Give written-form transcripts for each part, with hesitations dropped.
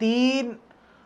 3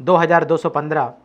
2215,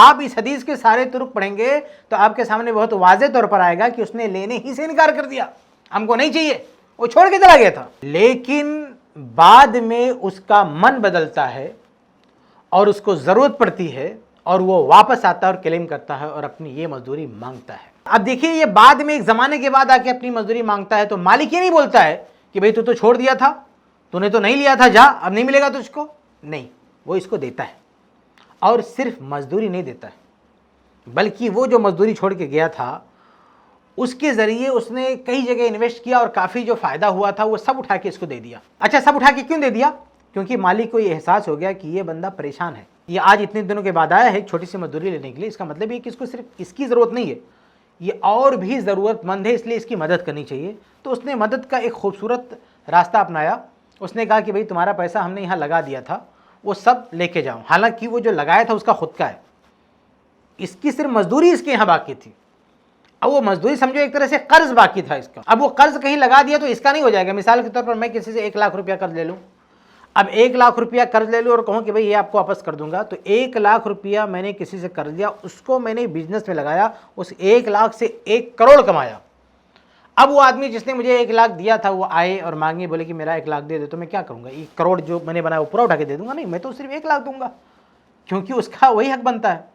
آپ اس حدیث کے سارے طرق پڑھیں گے تو آپ کے سامنے بہت واضح طور پر آئے گا کہ اس نے لینے ہی سے انکار کر دیا، ہم کو نہیں چاہیے، وہ چھوڑ کے چلا گیا تھا۔ لیکن بعد میں اس کا من بدلتا ہے اور اس کو ضرورت پڑتی ہے اور وہ واپس آتا ہے اور کلیم کرتا ہے اور اپنی یہ مزدوری مانگتا ہے۔ اب دیکھیے یہ بعد میں ایک زمانے کے بعد آ کے اپنی مزدوری مانگتا ہے تو مالک یہ نہیں بولتا ہے کہ بھئی تو چھوڑ دیا تھا، تو نے تو نہیں لیا تھا، جا اب نہیں ملے گا تجھ کو، نہیں، وہ اس کو دیتا ہے۔ اور صرف مزدوری نہیں دیتا ہے بلکہ وہ جو مزدوری چھوڑ کے گیا تھا اس کے ذریعے اس نے کئی جگہ انویسٹ کیا اور کافی جو فائدہ ہوا تھا وہ سب اٹھا کے اس کو دے دیا۔ اچھا سب اٹھا کے کیوں دے دیا؟ کیونکہ مالک کو یہ احساس ہو گیا کہ یہ بندہ پریشان ہے، یہ آج اتنے دنوں کے بعد آیا ہے ایک چھوٹی سی مزدوری لینے کے لیے، اس کا مطلب یہ کہ اس کو صرف اس کی ضرورت نہیں ہے، یہ اور بھی ضرورت مند ہے، اس لیے اس کی مدد کرنی چاہیے۔ تو اس نے مدد کا ایک خوبصورت راستہ اپنایا، اس نے کہا کہ بھئی تمہارا پیسہ ہم نے یہاں لگا دیا تھا وہ سب لے کے جاؤ، حالانکہ وہ جو لگایا تھا اس کا خود کا ہے، اس کی صرف مزدوری اس کے یہاں باقی تھی۔ اب وہ مزدوری سمجھو ایک طرح سے قرض باقی تھا اس کا، اب وہ قرض کہیں لگا دیا تو اس کا نہیں ہو جائے گا۔ مثال کے طور پر میں کسی سے 1,00,000 روپیہ قرض لے لوں، اب 1,00,000 روپیہ قرض لے لوں اور کہوں کہ بھئی یہ آپ کو واپس کر دوں گا، تو 1,00,000 روپیہ میں نے کسی سے قرض لیا، اس کو میں نے بزنس میں لگایا، اس 1,00,000 سے 1 کروڑ کمایا۔ اب وہ آدمی جس نے مجھے 1,00,000 دیا تھا وہ آئے اور مانگے، بولے کہ میرا 1,00,000 دے دے، تو میں کیا کروں گا؟ 1 کروڑ جو میں نے بنایا وہ پورا اٹھا کے دے دوں گا؟ نہیں، میں تو صرف 1,00,000 دوں گا کیونکہ اس کا وہی حق بنتا ہے۔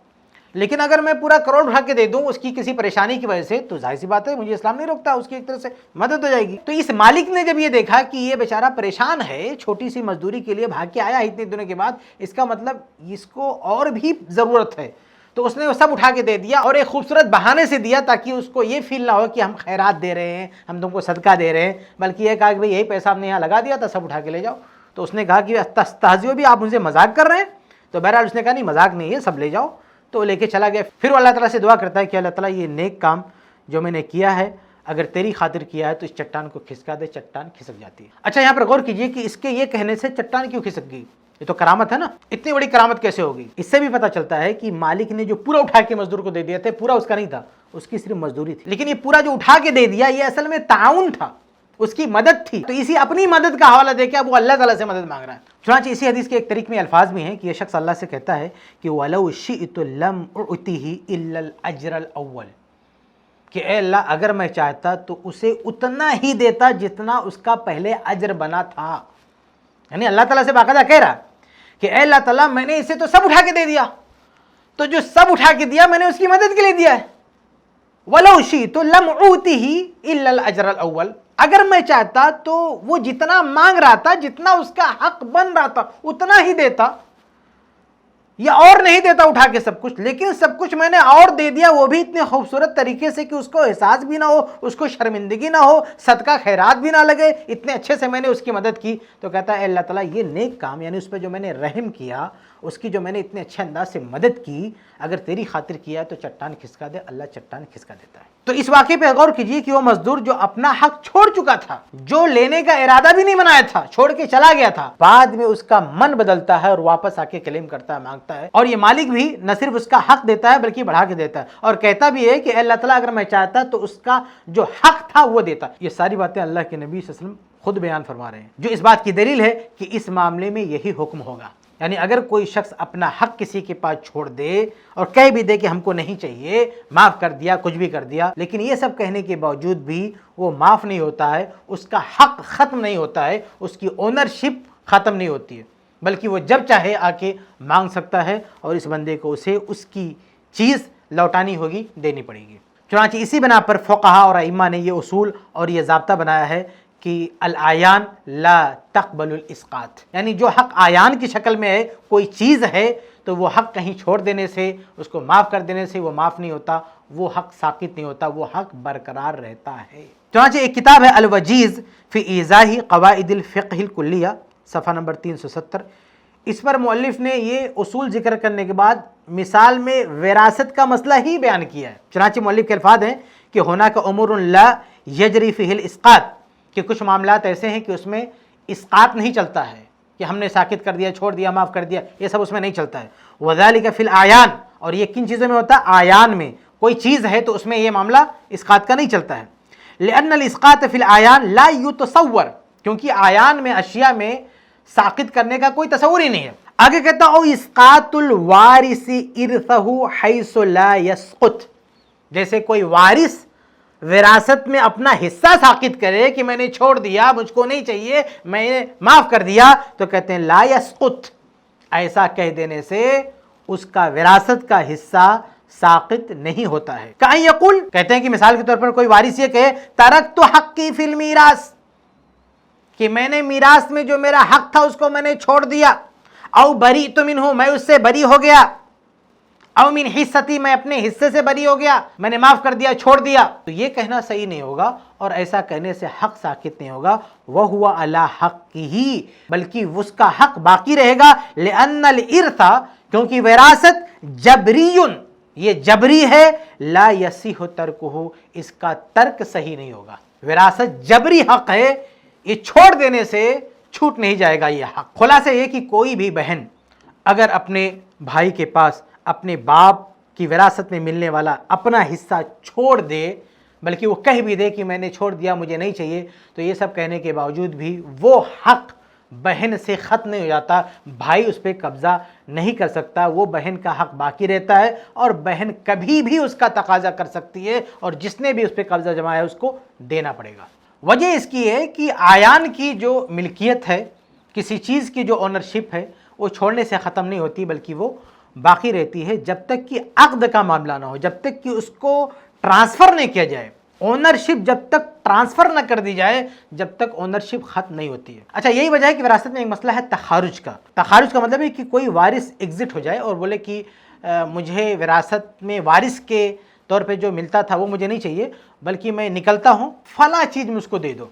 لیکن اگر میں پورا کروڑ اٹھا کے دے دوں اس کی کسی پریشانی کی وجہ سے تو ظاہر سی بات ہے مجھے اسلام نہیں روکتا، اس کی ایک طرح سے مدد ہو جائے گی۔ تو اس مالک نے جب یہ دیکھا کہ یہ بیچارہ پریشان ہے، چھوٹی سی مزدوری کے لیے بھاگ کے آیا اتنے دنوں کے بعد، اس کا مطلب اس کو اور بھی ضرورت ہے، تو اس نے وہ سب اٹھا کے دے دیا اور ایک خوبصورت بہانے سے دیا تاکہ اس کو یہ فیل نہ ہو کہ ہم خیرات دے رہے ہیں، ہم تم کو صدقہ دے رہے ہیں، بلکہ یہ کہا کہ بھئی یہی پیسہ ہم نے یہاں لگا دیا تھا، سب اٹھا کے لے جاؤ۔ تو اس نے کہا کہ تستہزئ بھی، آپ مجھ سے مذاق کر رہے ہیں؟ تو بہرحال اس نے کہا نہیں مذاق نہیں ہے، سب لے جاؤ، تو لے کے چلا گیا۔ پھر وہ اللہ تعالیٰ سے دعا کرتا ہے کہ اللہ تعالیٰ یہ نیک کام جو میں نے کیا ہے اگر تیری خاطر کیا ہے تو اس چٹان کو کھسکا دے، چٹان کھسک جاتی ہے۔ اچھا یہاں پر غور کیجئے کہ اس کے یہ کہنے سے چٹان کیوں کھسک گئی؟ یہ تو کرامت ہے نا، اتنی بڑی کرامت کیسے ہوگی؟ اس سے بھی پتہ چلتا ہے کہ مالک نے جو پورا اٹھا کے مزدور کو دے دیا تھا پورا اس کا نہیں تھا، اس کی صرف مزدوری تھی، لیکن یہ پورا جو اٹھا کے دے دیا یہ اصل میں تعاون تھا، اس کی مدد تھی۔ تو اسی اپنی مدد کا حوالہ دے کے اب وہ اللہ تعالیٰ سے مدد مانگ رہا ہے۔ چنانچہ اسی حدیث کے ایک طریق میں الفاظ بھی ہیں کہ یہ شخص اللہ سے کہتا ہے کہ وَلَوْ شِئْتُ لَمْ أُعْتِهِ إِلَّا الْأَجْرَ الْأَوَّلِ، کہ اے اللہ اگر میں چاہتا تو اسے اتنا ہی دیتا جتنا اس کا پہلے اجر بنا تھا۔ یعنی اللہ تعالیٰ سے باقاعدہ کہہ رہا کہ اے اللہ تعالیٰ میں نے اسے تو سب اٹھا کے دے دیا، تو جو سب اٹھا کے دیا میں نے اس کی مدد کے لیے دیا ہے۔ وَلَوْ شِئْتُ لَمْ أُعْتِهِ إِلَّا الْأَجْرَ الْأَوَّلِ، اگر میں چاہتا تو وہ جتنا مانگ رہا تھا، جتنا اس کا حق بن رہا تھا اتنا ہی دیتا، یا اور نہیں دیتا اٹھا کے سب کچھ، لیکن سب کچھ میں نے اور دے دیا، وہ بھی اتنے خوبصورت طریقے سے کہ اس کو احساس بھی نہ ہو، اس کو شرمندگی نہ ہو، صدقہ خیرات بھی نہ لگے، اتنے اچھے سے میں نے اس کی مدد کی۔ تو کہتا ہے اے اللہ تعالیٰ یہ نیک کام، یعنی اس پہ جو میں نے رحم کیا، اس کی جو میں نے اتنے اچھے انداز سے مدد کی، اگر تیری خاطر کیا ہے تو چٹان کھسکا دے، اللہ چٹان کھسکا دیتا ہے۔ تو اس واقعے پہ غور کیجیے کہ وہ مزدور جو اپنا حق چھوڑ چکا تھا، جو لینے کا ارادہ بھی نہیں بنایا تھا، چھوڑ کے چلا گیا تھا، بعد میں اس کا من بدلتا ہے اور واپس آ کے کلیم کرتا ہے، مانگتا ہے، اور یہ مالک بھی نہ صرف اس کا حق دیتا ہے بلکہ بڑھا کے دیتا ہے، اور کہتا بھی ہے کہ اے اللہ تعالیٰ اگر میں چاہتا تو اس کا جو حق تھا وہ دیتا۔ یہ ساری باتیں اللہ کے نبی صلی اللہ علیہ وسلم خود بیان فرما رہے ہیں، جو اس بات کی دلیل ہے کہ اس معاملے میں یہی حکم ہوگا۔ یعنی اگر کوئی شخص اپنا حق کسی کے پاس چھوڑ دے اور کہہ بھی دے کہ ہم کو نہیں چاہیے، معاف کر دیا، کچھ بھی کر دیا، لیکن یہ سب کہنے کے باوجود بھی وہ معاف نہیں ہوتا ہے، اس کا حق ختم نہیں ہوتا ہے، اس کی اونرشپ ختم نہیں ہوتی ہے، بلکہ وہ جب چاہے آ کے مانگ سکتا ہے اور اس بندے کو اسے اس کی چیز لوٹانی ہوگی، دینی پڑے گی۔ چنانچہ اسی بنا پر فقہاء اور ائمہ نے یہ اصول اور یہ ضابطہ بنایا ہے کہ العیان لا تقبل الاسقاط، یعنی جو حق عیان کی شکل میں ہے، کوئی چیز ہے تو وہ حق کہیں چھوڑ دینے سے، اس کو معاف کر دینے سے وہ معاف نہیں ہوتا، وہ حق ساقط نہیں ہوتا، وہ حق برقرار رہتا ہے۔ چنانچہ ایک کتاب ہے الوجیز فی ایضاح قواعد الفقہ الکلیہ، صفحہ نمبر 370، اس پر مؤلف نے یہ اصول ذکر کرنے کے بعد مثال میں وراثت کا مسئلہ ہی بیان کیا ہے۔ چنانچہ مؤلف کے الفاظ ہیں کہ ہونا کا امور لا یجری فیہ الاسقاط، کہ کچھ معاملات ایسے ہیں کہ اس میں اسقاط نہیں چلتا ہے، کہ ہم نے ساکت کر دیا، چھوڑ دیا، معاف کر دیا، یہ سب اس میں نہیں چلتا ہے۔ وذالک فی الاعیان، اور یہ کن چیزوں میں ہوتا ہے؟ اعیان میں، کوئی چیز ہے تو اس میں یہ معاملہ اسقاط کا نہیں چلتا ہے۔ لأن الاسقاط فی الاعیان لا یتصور، کیونکہ اعیان میں، اشیاء میں ساقط کرنے کا کوئی تصور ہی نہیں ہے۔ آگے کہتا او اسقاط الوارث ارثہ حیث لا یسقط، جیسے کوئی وارث وراثت میں اپنا حصہ ساقط کرے کہ میں نے چھوڑ دیا، مجھ کو نہیں چاہیے، میں نے معاف کر دیا، تو کہتے ہیں لا یسقط، ایسا کہہ دینے سے اس کا وراثت کا حصہ ساقط نہیں ہوتا ہے۔ کہیں یقول، کہتے ہیں کہ مثال کے طور پر کوئی وارث یہ کہے ترکت حقی فی المیراث، کہ میں نے میراث میں جو میرا حق تھا اس کو میں نے چھوڑ دیا، او بریت منہ، میں اس سے بری ہو گیا، او من حصتی، میں اپنے حصے سے بری ہو گیا، میں نے معاف کر دیا، چھوڑ دیا، تو یہ کہنا صحیح نہیں ہوگا، اور ایسا کہنے سے حق ساقط نہیں ہوگا۔ وَهُوَ عَلَى حَقِّهِ، بلکہ اس کا حق باقی رہے گا، لِأَنَّ الْإِرْثَ، کیونکہ وراثت جبریٌ، یہ جبری ہے، لا یصح ترکہ، اس کا ترک صحیح نہیں ہوگا۔ وراثت جبری حق ہے، یہ چھوڑ دینے سے چھوٹ نہیں جائے گا یہ حق۔ خلاصہ یہ کہ کوئی بھی بہن اگر اپنے بھائی کے پاس اپنے باپ کی وراثت میں ملنے والا اپنا حصہ چھوڑ دے، بلکہ وہ کہہ بھی دے کہ میں نے چھوڑ دیا، مجھے نہیں چاہیے، تو یہ سب کہنے کے باوجود بھی وہ حق بہن سے ختم نہیں ہو جاتا، بھائی اس پہ قبضہ نہیں کر سکتا، وہ بہن کا حق باقی رہتا ہے، اور بہن کبھی بھی اس کا تقاضا کر سکتی ہے، اور جس نے بھی اس پہ قبضہ جمایا ہے اس کو دینا پڑے گا۔ وجہ اس کی ہے کہ آیان کی جو ملکیت ہے، کسی چیز کی جو اونرشپ ہے، وہ چھوڑنے سے ختم نہیں ہوتی، بلکہ وہ باقی رہتی ہے جب تک کہ عقد کا معاملہ نہ ہو، جب تک کہ اس کو ٹرانسفر نہیں کیا جائے۔ اونرشپ جب تک ٹرانسفر نہ کر دی جائے، جب تک اونرشپ ختم نہیں ہوتی ہے۔ اچھا، یہی وجہ ہے کہ وراثت میں ایک مسئلہ ہے تخارج کا۔ تخارج کا مطلب ہے کہ کوئی وارث ایگزٹ ہو جائے اور بولے کہ مجھے وراثت میں وارث کے طور پہ جو ملتا تھا وہ مجھے نہیں چاہیے، بلکہ میں نکلتا ہوں، فلاں چیز مجھ کو دے دو،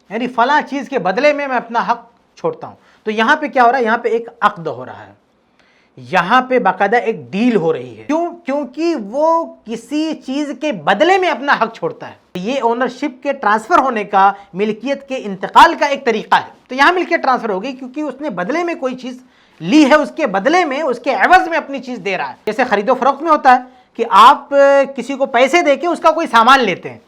یعنی فلاں چیز کے بدلے میں اپنا حق چھوڑتا ہوں۔ تو یہاں پہ کیا ہو رہا ہے؟ یہاں پہ ایک عقد ہو رہا ہے، یہاں پہ باقاعدہ ایک ڈیل ہو رہی ہے۔ کیوں؟ کیونکہ وہ کسی چیز کے بدلے میں اپنا حق چھوڑتا ہے۔ یہ اونرشپ کے ٹرانسفر ہونے کا، ملکیت کے انتقال کا ایک طریقہ ہے۔ تو یہاں ملکیت ٹرانسفر ہوگی کیونکہ اس نے بدلے میں کوئی چیز لی ہے، اس کے بدلے میں، اس کے عوض میں اپنی چیز دے رہا ہے۔ جیسے خرید و فروخت میں ہوتا ہے کہ آپ کسی کو پیسے دے کے اس کا کوئی سامان لیتے ہیں،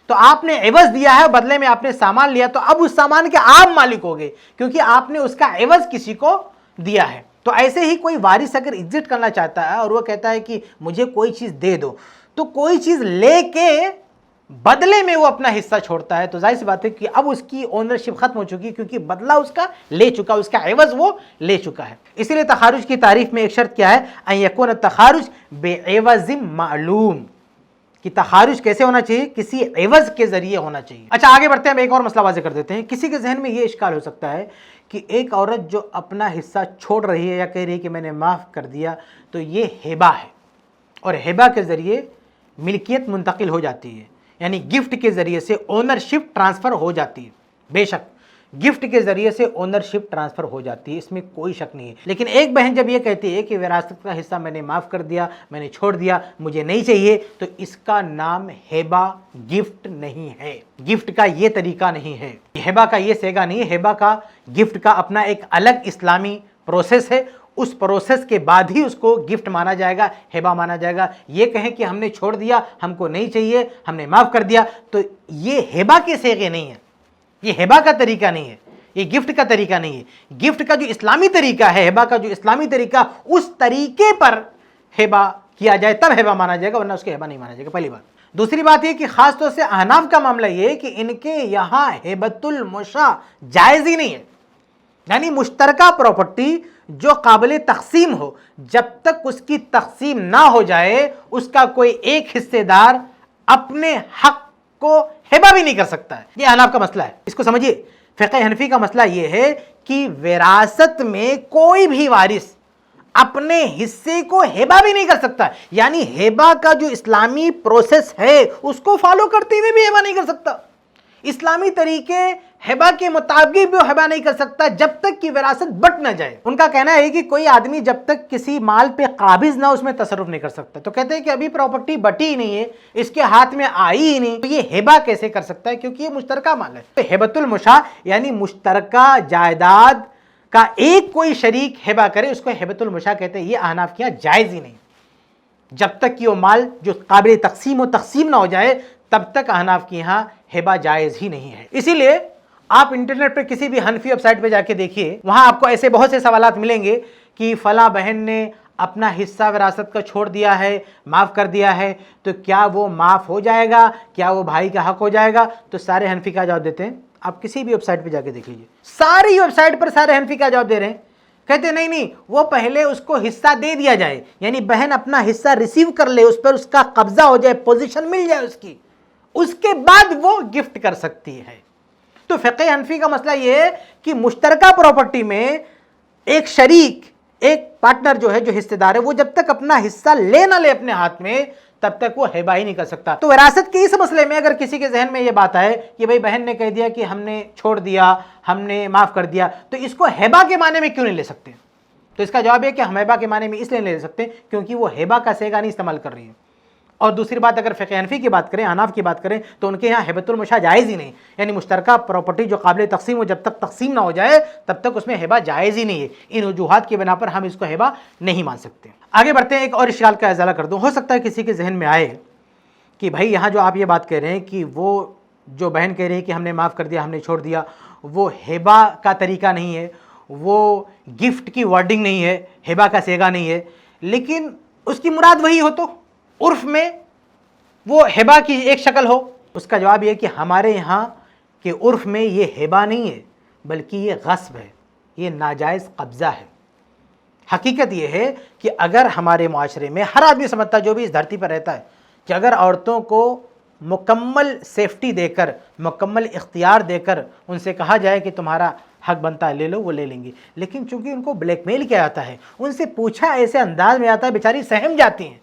تو آپ نے عوض دیا ہے، بدلے میں آپ نے سامان لیا، تو اب اس سامان کے آپ مالک ہو گئے کیونکہ آپ نے اس کا عوض کسی کو دیا ہے۔ تو ایسے ہی کوئی وارث اگر ایگزٹ کرنا چاہتا ہے اور وہ کہتا ہے کہ مجھے کوئی چیز دے دو، تو کوئی چیز لے کے بدلے میں وہ اپنا حصہ چھوڑتا ہے، تو ظاہر سی بات ہے کہ اب اس کی اونرشپ ختم ہو چکی کیونکہ بدلہ اس کا لے چکا، اس کا عوض وہ لے چکا ہے۔ اسی لیے تخارج کی تعریف میں ایک شرط کیا ہے؟ ان یکون التخارج بعوض معلوم، کہ تخارج کیسے ہونا چاہیے؟ کسی عوض کے ذریعے ہونا چاہیے۔ اچھا، آگے بڑھتے ہیں، ہم ایک اور مسئلہ واضح کر دیتے ہیں۔ کسی کے ذہن میں یہ اشکال ہو سکتا ہے کہ ایک عورت جو اپنا حصہ چھوڑ رہی ہے یا کہہ رہی ہے کہ میں نے معاف کر دیا، تو یہ ہبہ ہے، اور ہبہ کے ذریعے ملکیت منتقل ہو جاتی ہے، یعنی گفٹ کے ذریعے سے اونرشپ ٹرانسفر ہو جاتی ہے۔ بے شک گفٹ کے ذریعے سے اونرشپ ٹرانسفر ہو جاتی ہے، اس میں کوئی شک نہیں ہے۔ لیکن ایک بہن جب یہ کہتی ہے کہ وراثت کا حصہ میں نے معاف کر دیا، میں نے چھوڑ دیا، مجھے نہیں چاہیے، تو اس کا نام ہبہ گفٹ نہیں ہے، گفٹ کا یہ طریقہ نہیں ہے، ہبہ کا یہ سیگا نہیں ہے۔ ہبہ کا، گفٹ کا اپنا ایک الگ اسلامی پروسیس ہے، اس پروسیس کے بعد ہی اس کو گفٹ مانا جائے گا، ہبہ مانا جائے گا۔ یہ کہیں کہ ہم نے چھوڑ دیا، ہم کو نہیں چاہیے، ہم نے معاف کر دیا، تو یہ ہبہ کے سیغے نہیں ہے، یہ ہبہ کا طریقہ نہیں ہے، یہ گفٹ کا طریقہ نہیں ہے۔ گفٹ کا جو اسلامی طریقہ ہے، ہبہ کا جو اسلامی طریقہ، اس طریقے پر ہبہ کیا جائے تب ہبہ مانا جائے گا، ورنہ اس کے ہبہ نہیں مانا جائے گا، پہلی بات۔ دوسری بات یہ کہ خاص طور سے احناف کا معاملہ یہ ہے کہ ان کے یہاں ہبۃ المشاع جائز ہی نہیں ہے، یعنی مشترکہ پراپرٹی جو قابل تقسیم ہو، جب تک اس کی تقسیم نہ ہو جائے، اس کا کوئی ایک حصے دار اپنے حق کو ہبہ بھی نہیں کر سکتا ہے۔ یہ احناف کا مسئلہ ہے، اس کو سمجھیے۔ فقہ حنفی کا مسئلہ یہ ہے کہ وراثت میں کوئی بھی وارث اپنے حصے کو ہبہ بھی نہیں کر سکتا، یعنی ہبہ کا جو اسلامی پروسیس ہے اس کو فالو کرتے ہوئے بھی ہبہ نہیں کر سکتا، اسلامی طریقے ہبہ کے مطابق بھی ہبہ نہیں کر سکتا جب تک کہ وراثت بٹ نہ جائے۔ ان کا کہنا ہے کہ کوئی آدمی جب تک کسی مال پہ قابض نہ اس میں تصرف نہیں کر سکتا، تو کہتے ہیں کہ ابھی پراپرٹی بٹی ہی نہیں ہے، اس کے ہاتھ میں آئی ہی نہیں، تو یہ ہبہ کیسے کر سکتا ہے؟ کیونکہ یہ مشترکہ مال ہے۔ ہبۃ المشاع یعنی مشترکہ جائیداد کا ایک کوئی شریک ہبہ کرے، اس کو ہبۃ المشاع کہتے ہیں۔ یہ احناف کے یہاں جائز ہی نہیں، جب تک کہ وہ مال جو قابل تقسیم و تقسیم نہ ہو جائے تب تک احناف کے یہاں ہبہ جائز ہی نہیں ہے۔ اسی لیے آپ انٹرنیٹ پہ کسی بھی حنفی ویب سائٹ پہ جا کے دیکھیے، وہاں آپ کو ایسے بہت سے سوالات ملیں گے کہ فلاں بہن نے اپنا حصہ وراثت کا چھوڑ دیا ہے، معاف کر دیا ہے، تو کیا وہ معاف ہو جائے گا؟ کیا وہ بھائی کا حق ہو جائے گا؟ تو سارے حنفی کیا جواب دیتے ہیں؟ آپ کسی بھی ویب سائٹ پہ جا کے دیکھ لیجیے، ساری ویب سائٹ پر سارے حنفی کیا جواب دے رہے ہیں؟ کہتے نہیں نہیں، وہ پہلے اس کو حصہ دے دیا جائے، یعنی بہن اپنا حصہ ریسیو کر لے، اس پر اس کا قبضہ ہو جائے، پوزیشن مل جائے اس کی، اس کے بعد وہ گفٹ کر سکتی ہے۔ تو فقہ حنفی کا مسئلہ یہ ہے کہ مشترکہ پراپرٹی میں ایک شریک، ایک پارٹنر جو ہے، جو حصے دار ہے، وہ جب تک اپنا حصہ لے نہ لے اپنے ہاتھ میں، تب تک وہ ہبہ ہی نہیں کر سکتا۔ تو وراثت کے اس مسئلے میں اگر کسی کے ذہن میں یہ بات آئے کہ بھئی بہن نے کہہ دیا کہ ہم نے چھوڑ دیا، ہم نے معاف کر دیا، تو اس کو ہبہ کے معنی میں کیوں نہیں لے سکتے؟ تو اس کا جواب ہے کہ ہم ہبہ کے معنی میں اس لیے نہیں لے سکتے کیونکہ وہ ہبہ کا صیغہ نہیں استعمال کر رہی ہے۔ اور دوسری بات، اگر فقہ حنفی کی بات کریں، احناف کی بات کریں، تو ان کے یہاں ہبۃ المشاع جائز ہی نہیں، یعنی مشترکہ پراپرٹی جو قابل تقسیم ہو، جب تک تقسیم نہ ہو جائے تب تک اس میں ہبہ جائز ہی نہیں ہے۔ ان وجوہات کی بنا پر ہم اس کو ہبہ نہیں مان سکتے۔ آگے بڑھتے ہیں، ایک اور اشکال کا ازالہ کر دوں۔ ہو سکتا ہے کسی کے ذہن میں آئے کہ بھائی یہاں جو آپ یہ بات کہہ رہے ہیں کہ وہ جو بہن کہہ رہی ہے کہ ہم نے معاف کر دیا، ہم نے چھوڑ دیا، وہ ہبہ کا طریقہ نہیں ہے، وہ گفٹ کی ورڈنگ نہیں ہے، ہبہ کا صیغہ نہیں ہے، لیکن اس کی مراد وہی ہو تو عرف میں وہ ہبہ کی ایک شکل ہو۔ اس کا جواب یہ کہ ہمارے یہاں کے عرف میں یہ ہبہ نہیں ہے، بلکہ یہ غصب ہے، یہ ناجائز قبضہ ہے۔ حقیقت یہ ہے کہ اگر ہمارے معاشرے میں ہر آدمی سمجھتا جو بھی اس دھرتی پر رہتا ہے کہ اگر عورتوں کو مکمل سیفٹی دے کر، مکمل اختیار دے کر ان سے کہا جائے کہ تمہارا حق بنتا ہے، لے لو، وہ لے لیں گے، لیکن چونکہ ان کو بلیک میل کیا جاتا ہے، ان سے پوچھا ایسے انداز میں آتا ہے، بیچاری سہم جاتی ہیں،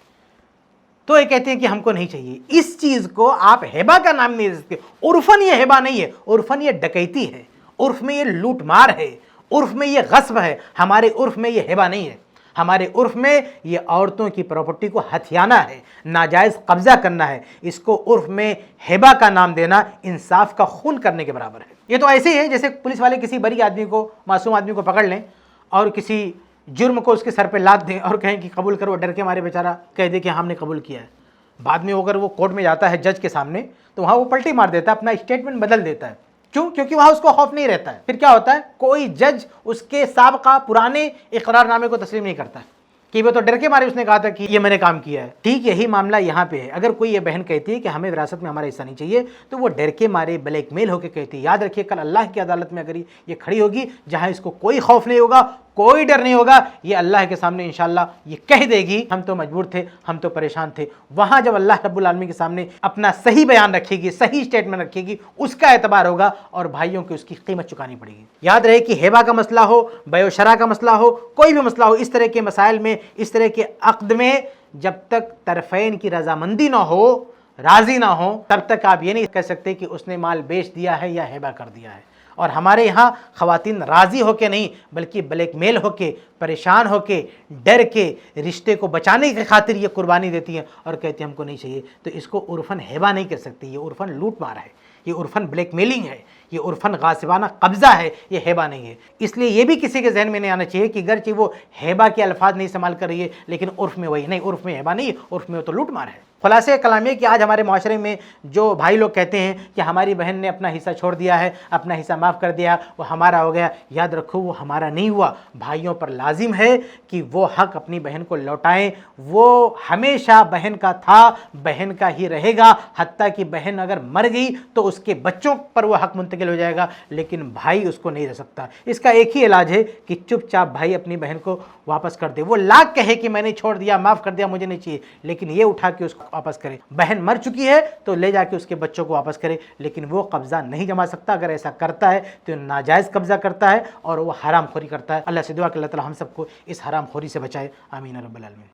تو یہ کہتے ہیں کہ ہم کو نہیں چاہیے۔ اس چیز کو آپ ہبہ کا نام نہیں دے سکتے۔ عرفاً یہ ہبہ نہیں ہے، عرفاً یہ ڈکیتی ہے، عرف میں یہ لوٹ مار ہے، عرف میں یہ غصب ہے۔ ہمارے عرف میں یہ ہبہ نہیں ہے، ہمارے عرف میں یہ عورتوں کی پراپرٹی کو ہتھیانا ہے، ناجائز قبضہ کرنا ہے۔ اس کو عرف میں ہبہ کا نام دینا انصاف کا خون کرنے کے برابر ہے۔ یہ تو ایسے ہی ہے جیسے پولیس والے کسی بری آدمی کو، معصوم آدمی کو پکڑ لیں اور کسی جرم کو اس کے سر پہ لاد دیں اور کہیں کہ قبول کرو، ڈر کے مارے بیچارہ کہہ دے کہ ہم نے قبول کیا ہے۔ بعد میں اگر وہ کورٹ میں جاتا ہے جج کے سامنے تو وہاں وہ پلٹی مار دیتا ہے، اپنا اسٹیٹمنٹ بدل دیتا ہے۔ کیوں؟ کیونکہ وہاں اس کو خوف نہیں رہتا ہے۔ پھر کیا ہوتا ہے؟ کوئی جج اس کے سابقہ پرانے اقرار نامے کو تسلیم نہیں کرتا ہے کہ وہ تو ڈر کے مارے اس نے کہا تھا کہ یہ میں نے کام کیا ہے۔ ٹھیک یہی معاملہ یہاں پہ ہے۔ اگر کوئی یہ بہن کہتی ہے کہ ہمیں وراثت میں ہمارا حصہ نہیں چاہیے، تو وہ ڈر کے مارے بلیک میل ہو کے کہتی ہے۔ یاد رکھیے، کل اللہ کی عدالت میں اگر یہ کھڑی ہوگی جہاں اس کو کوئی خوف نہیں ہوگا، کوئی ڈر نہیں ہوگا، یہ اللہ کے سامنے انشاءاللہ یہ کہہ دے گی ہم تو مجبور تھے، ہم تو پریشان تھے۔ وہاں جب اللہ رب العالمین کے سامنے اپنا صحیح بیان رکھے گی، صحیح اسٹیٹمنٹ رکھے گی، اس کا اعتبار ہوگا اور بھائیوں کی اس کی قیمت چکانی پڑے گی۔ یاد رہے کہ ہبہ کا مسئلہ ہو، بیع و شرع کا مسئلہ ہو، کوئی بھی مسئلہ ہو، اس طرح کے مسائل میں، اس طرح کے عقد میں جب تک طرفین کی رضامندی نہ ہو، راضی نہ ہو، تب تک آپ یہ نہیں کہہ سکتے کہ اس نے مال بیچ دیا ہے یا ہبہ کر دیا ہے۔ اور ہمارے یہاں خواتین راضی ہو کے نہیں بلکہ بلیک میل ہو کے، پریشان ہو کے، ڈر کے، رشتے کو بچانے کی خاطر یہ قربانی دیتی ہیں اور کہتی ہیں ہم کو نہیں چاہیے۔ تو اس کو عرفاً ہبہ نہیں کہہ سکتی، یہ عرفاً لوٹ مار ہے، یہ عرفاً بلیک میلنگ ہے، یہ عرفاً غاصبانہ قبضہ ہے، یہ ہبہ نہیں ہے۔ اس لیے یہ بھی کسی کے ذہن میں نہیں آنا چاہیے کہ گرچہ وہ ہبہ کے الفاظ نہیں استعمال کر رہی ہے لیکن عرف میں وہی نہیں، عرف میں ہبہ نہیں، عرف میں وہ تو لوٹ مار ہے۔ خلاصہ کلام یہ کہ آج ہمارے معاشرے میں جو بھائی لوگ کہتے ہیں کہ ہماری بہن نے اپنا حصہ چھوڑ دیا ہے، اپنا حصہ معاف کر دیا، وہ ہمارا ہو گیا، یاد رکھو وہ ہمارا نہیں ہوا۔ بھائیوں پر لازم ہے کہ وہ حق اپنی بہن کو لوٹائیں۔ وہ ہمیشہ بہن کا تھا، بہن کا ہی رہے گا، حتیٰ کہ بہن اگر مر گئی تو اس کے بچوں پر وہ حق منتقل ہو جائے گا، لیکن بھائی اس کو نہیں رہ سکتا۔ اس کا ایک ہی علاج ہے کہ چپ چاپ بھائی اپنی بہن کو واپس کر دے۔ وہ لاکھ کہے کہ میں نے چھوڑ دیا، معاف کر دیا، مجھے نہیں چاہیے، لیکن یہ اٹھا کے اس کو واپس کرے۔ بہن مر چکی ہے تو لے جا کے اس کے بچوں کو واپس کرے، لیکن وہ قبضہ نہیں جما سکتا۔ اگر ایسا کرتا ہے تو ناجائز قبضہ کرتا ہے اور وہ حرام خوری کرتا ہے۔ اللہ سے دعا کہ اللہ تعالی ہم سب کو اس حرام خوری سے بچائے، آمین رب العالمین۔